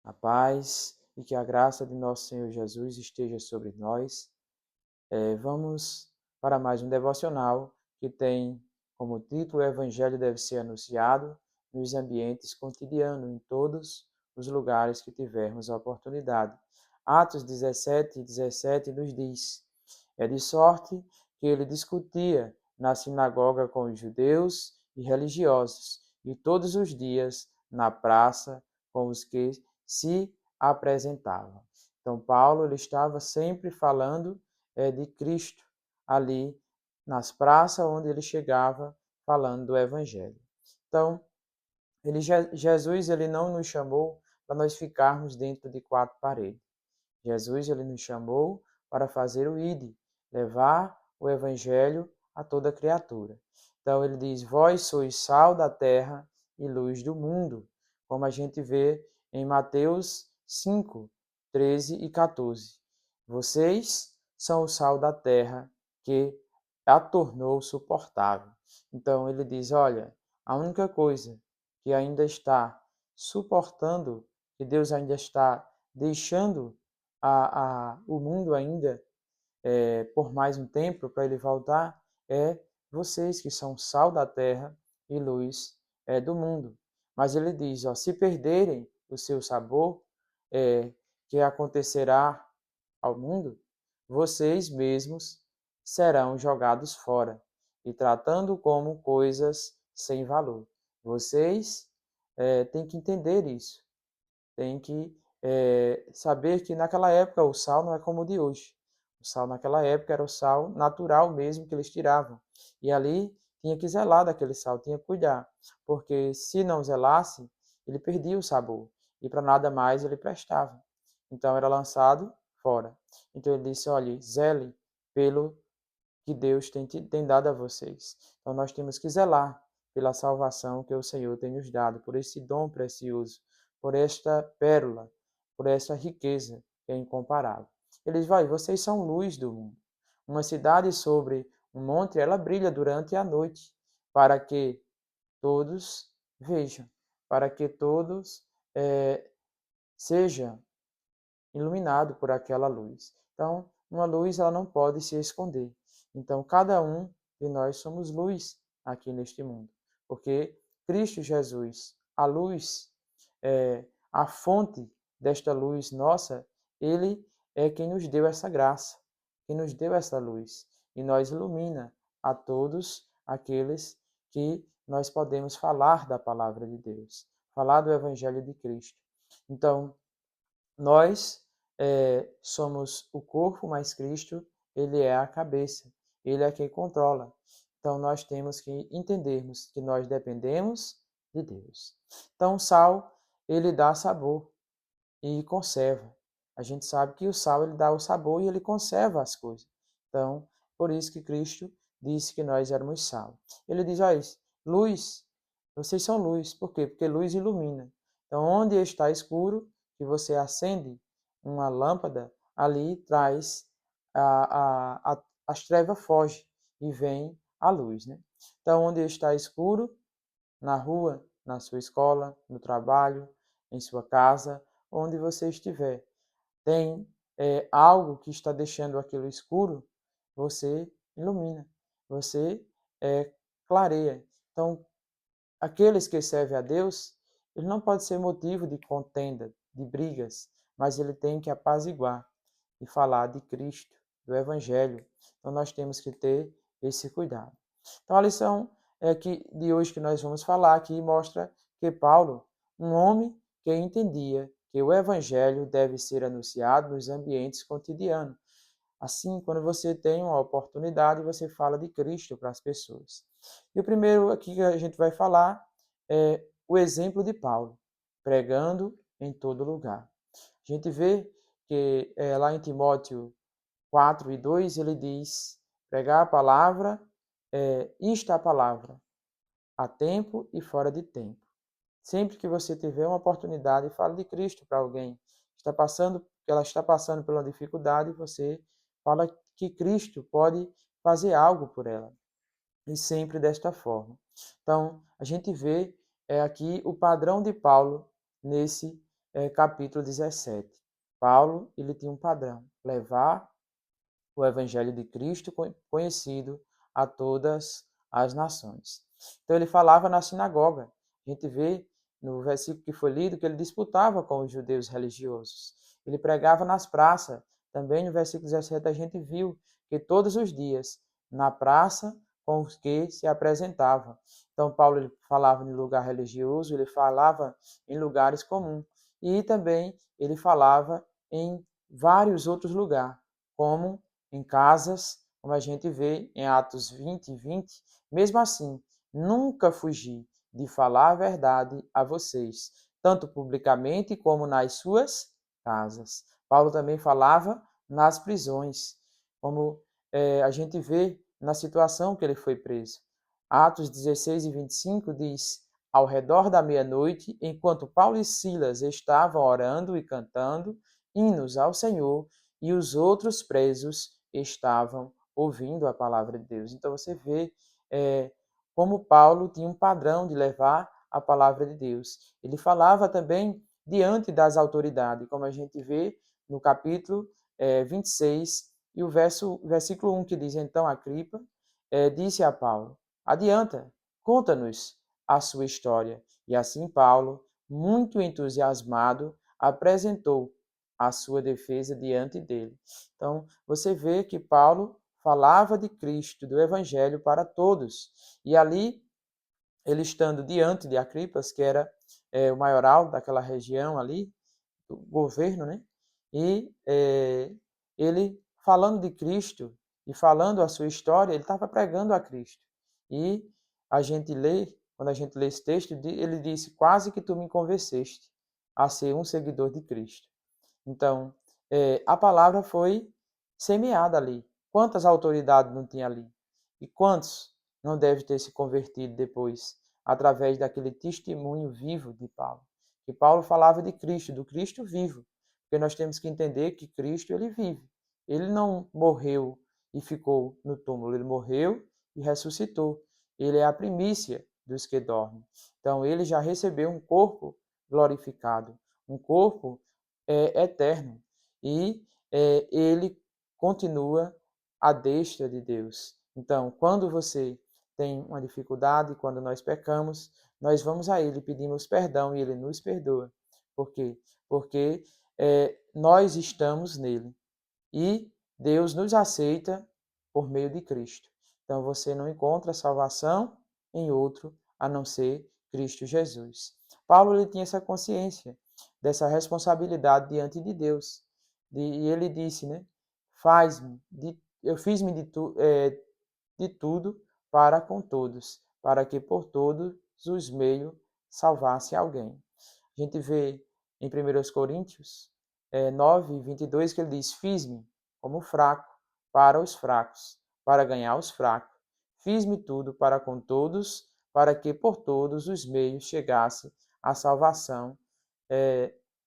A paz e que a graça de nosso Senhor Jesus esteja sobre nós. Vamos para mais um devocional que tem como título: O Evangelho deve ser anunciado nos ambientes cotidianos, em todos os lugares que tivermos a oportunidade. Atos 17:17 nos diz: É de sorte que ele discutia na sinagoga com os judeus e religiosos, e todos os dias na praça com os que se apresentavam. Então, Paulo ele estava sempre falando de Cristo ali nas praças onde ele chegava falando do Evangelho. Então, Jesus ele não nos chamou para nós ficarmos dentro de quatro paredes. Jesus ele nos chamou para fazer o ID, levar o Evangelho a toda criatura. Então ele diz: Vós sois sal da terra e luz do mundo, como a gente vê em Mateus 5, 13 e 14. Vocês são o sal da terra que a tornou suportável. Então ele diz: olha, a única coisa que ainda está suportando, que Deus ainda está deixando o mundo ainda por mais um tempo para ele voltar, é vocês que são sal da terra e luz do mundo. Mas ele diz, ó, se perderem o seu sabor, que acontecerá ao mundo, vocês mesmos serão jogados fora e tratando como coisas sem valor. Vocês têm que entender isso. Tem que saber que naquela época o sal não é como o de hoje. O sal naquela época era o sal natural mesmo que eles tiravam. E ali tinha que zelar daquele sal, tinha que cuidar. Porque se não zelasse, ele perdia o sabor. E para nada mais ele prestava. Então era lançado fora. Então ele disse, olha, zele pelo que Deus tem dado a vocês. Então nós temos que zelar pela salvação que o Senhor tem nos dado, por esse dom precioso, por esta pérola, por essa riqueza que é incomparável. Ele diz, vai, vocês são luz do mundo. Uma cidade sobre um monte, ela brilha durante a noite, para que todos vejam, para que todos sejam iluminados por aquela luz. Então, uma luz ela não pode se esconder. Então, cada um de nós somos luz aqui neste mundo, porque Cristo Jesus, a luz, a fonte desta luz nossa, ele é quem nos deu essa graça, quem nos deu essa luz e nós ilumina a todos aqueles que nós podemos falar da palavra de Deus, falar do Evangelho de Cristo. Então, nós somos o corpo, mas Cristo, ele é a cabeça, ele é quem controla. Então, nós temos que entendermos que nós dependemos de Deus. Então, o sal, ele dá sabor e conserva. A gente sabe que o sal, ele dá o sabor e ele conserva as coisas. Então, por isso que Cristo disse que nós éramos sal. Ele diz, olha, luz, vocês são luz. Por quê? Porque luz ilumina. Então, onde está escuro, que você acende uma lâmpada, ali traz as trevas fogem e vem a luz, né? Então, onde está escuro, na rua, na sua escola, no trabalho, em sua casa, onde você estiver, tem algo que está deixando aquilo escuro, você ilumina, você clareia. Então, aqueles que servem a Deus, ele não pode ser motivo de contenda, de brigas, mas ele tem que apaziguar e falar de Cristo, do Evangelho. Então nós temos que ter esse cuidado. Então a lição de hoje que nós vamos falar aqui mostra que Paulo, um homem que entendia que o Evangelho deve ser anunciado nos ambientes cotidianos. Assim, quando você tem uma oportunidade, você fala de Cristo para as pessoas. E o primeiro aqui que a gente vai falar é o exemplo de Paulo, pregando em todo lugar. A gente vê que lá em Timóteo 4:2 ele diz, pregar a palavra, isto é a palavra, a tempo e fora de tempo. Sempre que você tiver uma oportunidade, fale de Cristo para alguém. Ela está passando por uma dificuldade, você fala que Cristo pode fazer algo por ela. E sempre desta forma. Então, a gente vê aqui o padrão de Paulo nesse capítulo 17. Paulo, ele tinha um padrão, levar o Evangelho de Cristo conhecido a todas as nações. Então ele falava na sinagoga. A gente vê no versículo que foi lido que ele disputava com os judeus religiosos. Ele pregava nas praças. Também no versículo 17 a gente viu que todos os dias, na praça com os que se apresentava. Então Paulo ele falava em lugar religioso, ele falava em lugares comuns. E também ele falava em vários outros lugares, como em casas, como a gente vê em Atos 20 e 20. Mesmo assim, nunca fugi de falar a verdade a vocês, tanto publicamente como nas suas casas. Paulo também falava nas prisões, como a gente vê na situação que ele foi preso. Atos 16 e 25 diz: ao redor da meia-noite, enquanto Paulo e Silas estavam orando e cantando hinos ao Senhor, e os outros presos estavam ouvindo a palavra de Deus. Então você vê como Paulo tinha um padrão de levar a palavra de Deus. Ele falava também diante das autoridades, como a gente vê no capítulo 26 e o versículo 1 que diz: então Agripa disse a Paulo: adianta, conta-nos a sua história. E assim Paulo, muito entusiasmado, apresentou a sua defesa diante dele. Então, você vê que Paulo falava de Cristo, do Evangelho para todos. E ali, ele estando diante de Agripas, que era o maioral daquela região ali, do governo, né? E ele falando de Cristo e falando a sua história, ele estava pregando a Cristo. E a gente lê, quando a gente lê esse texto, ele disse: quase que tu me convenceste a ser um seguidor de Cristo. Então, a palavra foi semeada ali. Quantas autoridades não tinha ali? E quantos não devem ter se convertido depois, através daquele testemunho vivo de Paulo? Que Paulo falava de Cristo, do Cristo vivo. Porque nós temos que entender que Cristo, ele vive. Ele não morreu e ficou no túmulo. Ele morreu e ressuscitou. Ele é a primícia dos que dormem. Então, ele já recebeu um corpo glorificado, um corpo eterno. E ele continua à destra de Deus. Então, quando você tem uma dificuldade, quando nós pecamos, nós vamos a Ele, pedimos perdão e Ele nos perdoa. Por quê? Porque nós estamos nele e Deus nos aceita por meio de Cristo. Então, você não encontra salvação em outro a não ser Cristo Jesus. Paulo ele tinha essa consciência dessa responsabilidade diante de Deus. E ele disse, né? Eu fiz-me de tudo para com todos, para que por todos os meios salvasse alguém. A gente vê em 1 Coríntios 9, 22, que ele diz: fiz-me como fraco para os fracos, para ganhar os fracos. Fiz-me tudo para com todos, para que por todos os meios chegasse a salvação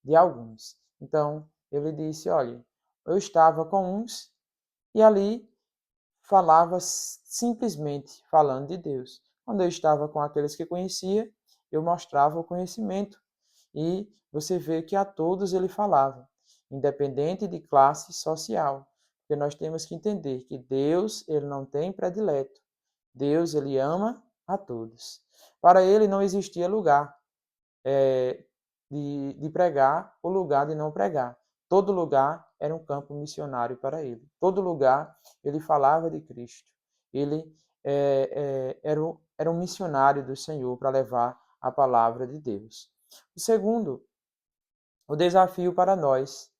de alguns. Então, ele disse: olha, eu estava com uns e ali falava simplesmente falando de Deus. Quando eu estava com aqueles que conhecia, eu mostrava o conhecimento. E você vê que a todos ele falava, independente de classe social. Porque nós temos que entender que Deus ele não tem predileto. Deus ele ama a todos. Para ele não existia lugar de pregar ou lugar de não pregar. Todo lugar era um campo missionário para ele. Todo lugar ele falava de Cristo. Ele era um missionário do Senhor para levar a palavra de Deus. O segundo, o desafio para nós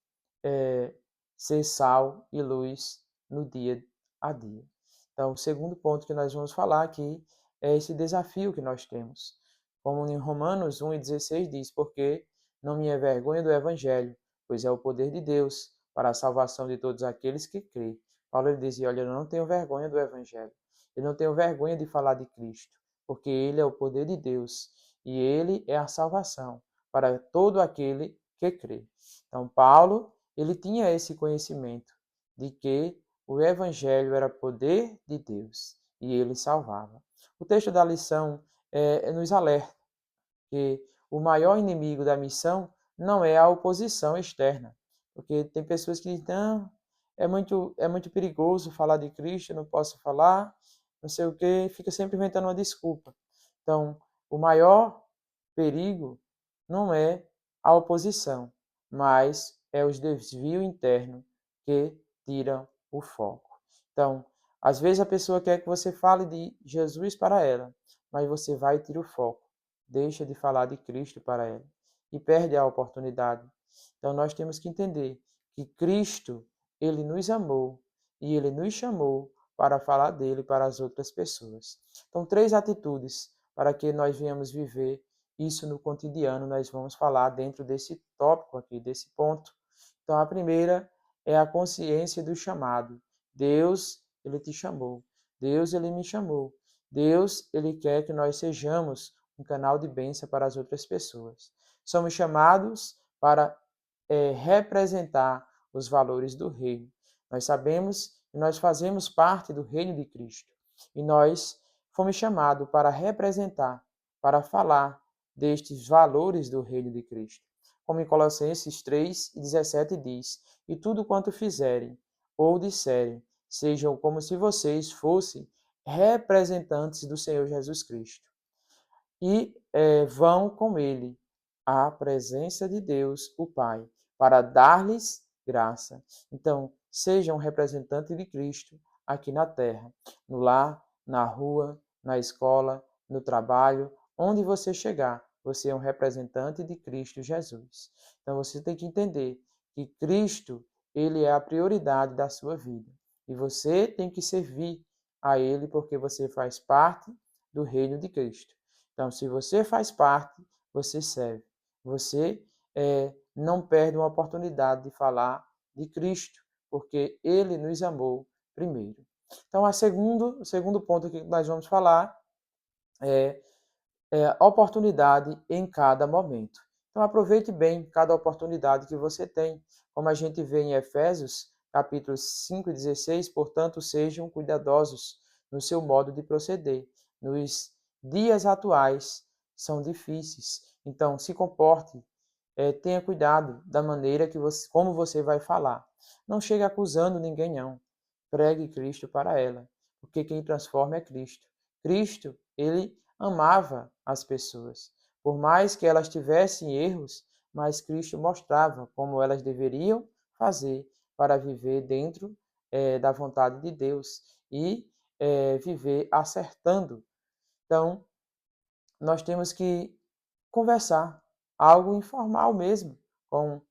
é ser sal e luz no dia a dia. Então, o segundo ponto que nós vamos falar aqui é esse desafio que nós temos. Como em Romanos 1,16 diz: porque não me envergonho do Evangelho, pois é o poder de Deus para a salvação de todos aqueles que crêem. Paulo ele dizia: olha, eu não tenho vergonha do Evangelho. Eu não tenho vergonha de falar de Cristo, porque ele é o poder de Deus e ele é a salvação para todo aquele que crê. Então, Paulo, ele tinha esse conhecimento de que o Evangelho era poder de Deus e ele salvava. O texto da lição nos alerta que o maior inimigo da missão não é a oposição externa. Porque tem pessoas que dizem, não, é muito perigoso falar de Cristo, eu não posso falar, não sei o quê, fica sempre inventando uma desculpa. Então, o maior perigo não é a oposição, mas é os desvios internos que tiram o foco. Então, às vezes a pessoa quer que você fale de Jesus para ela, mas você vai e tira o foco, deixa de falar de Cristo para ela e perde a oportunidade. Então, nós temos que entender que Cristo, ele nos amou e ele nos chamou para falar dele para as outras pessoas. Então, 3 atitudes para que nós venhamos viver isso no cotidiano, nós vamos falar dentro desse tópico aqui, desse ponto. Então, a primeira é a consciência do chamado. Deus, ele te chamou. Deus, ele me chamou. Deus, ele quer que nós sejamos um canal de bênção para as outras pessoas. Somos chamados para representar os valores do reino. Nós sabemos que nós fazemos parte do reino de Cristo e nós fomos chamados para representar, para falar destes valores do reino de Cristo. Como em Colossenses 3:17 diz: E tudo quanto fizerem ou disserem, sejam como se vocês fossem representantes do Senhor Jesus Cristo. E vão com ele à presença de Deus, o Pai, para dar-lhes graça. Então, seja um representante de Cristo aqui na terra, no lar, na rua, na escola, no trabalho, onde você chegar, você é um representante de Cristo Jesus. Então, você tem que entender que Cristo, ele é a prioridade da sua vida. E você tem que servir a ele porque você faz parte do reino de Cristo. Então, se você faz parte, você serve. Você não perde uma oportunidade de falar de Cristo, porque ele nos amou primeiro. Então, o segundo ponto que nós vamos falar é oportunidade em cada momento. Então, aproveite bem cada oportunidade que você tem. Como a gente vê em Efésios, capítulo 5:16, portanto, sejam cuidadosos no seu modo de proceder. Nos dias atuais são difíceis, então se comporte, tenha cuidado da maneira como você vai falar. Não chegue acusando ninguém, não. Pregue Cristo para ela, porque quem transforma é Cristo. Cristo, ele amava as pessoas. Por mais que elas tivessem erros, mas Cristo mostrava como elas deveriam fazer para viver dentro da vontade de Deus e viver acertando. Então, nós temos que conversar, algo informal mesmo, com,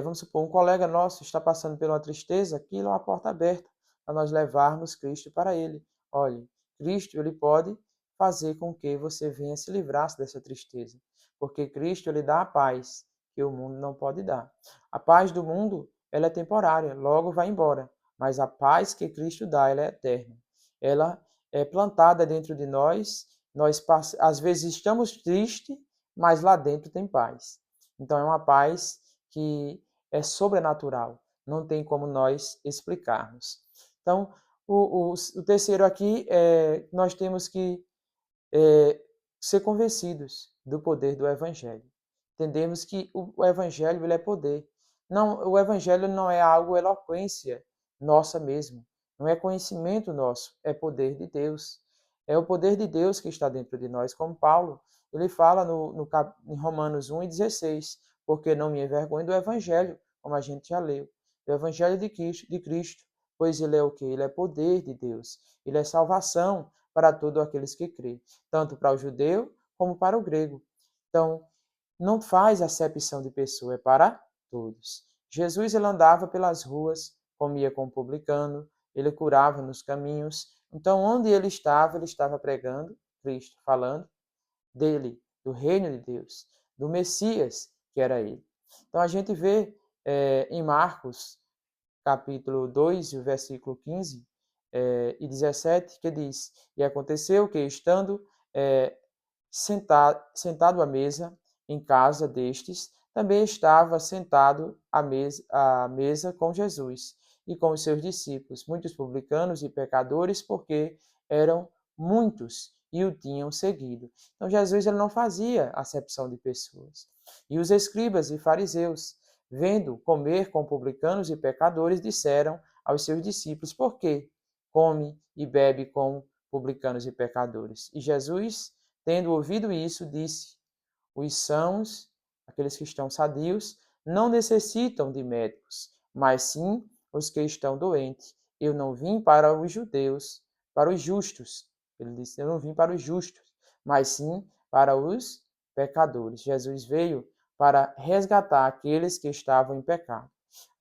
vamos supor, um colega nosso está passando por uma tristeza, aquilo é uma porta aberta para nós levarmos Cristo para ele. Olha, Cristo, ele pode fazer com que você venha se livrar dessa tristeza, porque Cristo, ele dá a paz que o mundo não pode dar. A paz do mundo, ela é temporária, logo vai embora, mas a paz que Cristo dá, ela é eterna. Ela é plantada dentro de nós às vezes estamos tristes, mas lá dentro tem paz. Então é uma paz que é sobrenatural, não tem como nós explicarmos. Então, o terceiro aqui é nós temos que ser convencidos do poder do Evangelho. Entendemos que o Evangelho ele é poder. Não, o Evangelho não é algo eloquência nossa mesmo, não é conhecimento nosso, é poder de Deus. É o poder de Deus que está dentro de nós, como Paulo, ele fala em Romanos 1:16, porque não me envergonho do Evangelho, como a gente já leu, do Evangelho de Cristo, pois ele é o quê? Ele é poder de Deus, ele é salvação para todos aqueles que crêem, tanto para o judeu como para o grego. Então, não faz acepção de pessoa, é para todos. Jesus ele andava pelas ruas, comia com o publicano, ele curava nos caminhos. Então, onde ele estava pregando Cristo, falando dele, do reino de Deus, do Messias, que era ele. Então, a gente vê em Marcos, capítulo 2, o versículo 15 e 17, que diz: E aconteceu que, estando sentado à mesa em casa destes, também estava sentado à mesa com Jesus e com os seus discípulos, muitos publicanos e pecadores, porque eram muitos, e o tinham seguido. Então Jesus ele não fazia acepção de pessoas. E os escribas e fariseus, vendo comer com publicanos e pecadores, disseram aos seus discípulos: por que come e bebe com publicanos e pecadores? E Jesus, tendo ouvido isso, disse: os sãos, aqueles que estão sadios, não necessitam de médicos, mas sim os que estão doentes. Eu não vim para os judeus, para os justos. Ele disse: eu não vim para os justos, mas sim para os pecadores. Jesus veio para resgatar aqueles que estavam em pecado.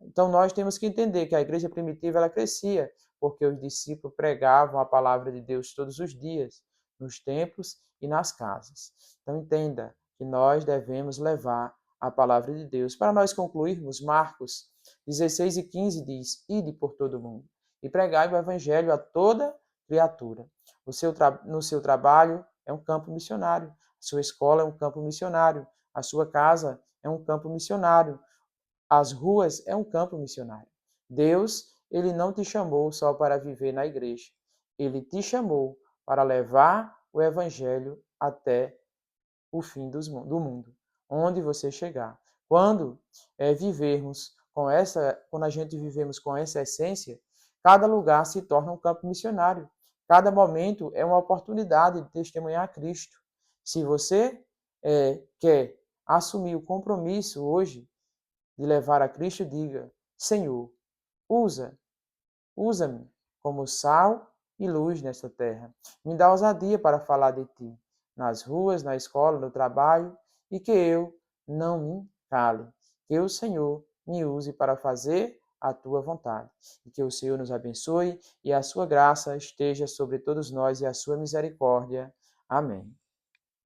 Então nós temos que entender que a igreja primitiva ela crescia porque os discípulos pregavam a palavra de Deus todos os dias, nos templos e nas casas. Então entenda que nós devemos levar a palavra de Deus. Para nós concluirmos, Marcos 16:15 diz: ide por todo o mundo e pregai o evangelho a toda criatura. No seu trabalho é um campo missionário, a sua escola é um campo missionário, a sua casa é um campo missionário, as ruas é um campo missionário. Deus, ele não te chamou só para viver na igreja. Ele te chamou para levar o evangelho até o fim do mundo, onde você chegar. Quando quando a gente vivemos com essa essência, cada lugar se torna um campo missionário. Cada momento é uma oportunidade de testemunhar a Cristo. Se você quer assumir o compromisso hoje de levar a Cristo, diga: Senhor, usa-me como sal e luz nesta terra. Me dá ousadia para falar de ti, nas ruas, na escola, no trabalho, e que eu não me cale. Que o Senhor me use para fazer a tua vontade. E que o Senhor nos abençoe e a sua graça esteja sobre todos nós e a sua misericórdia. Amém.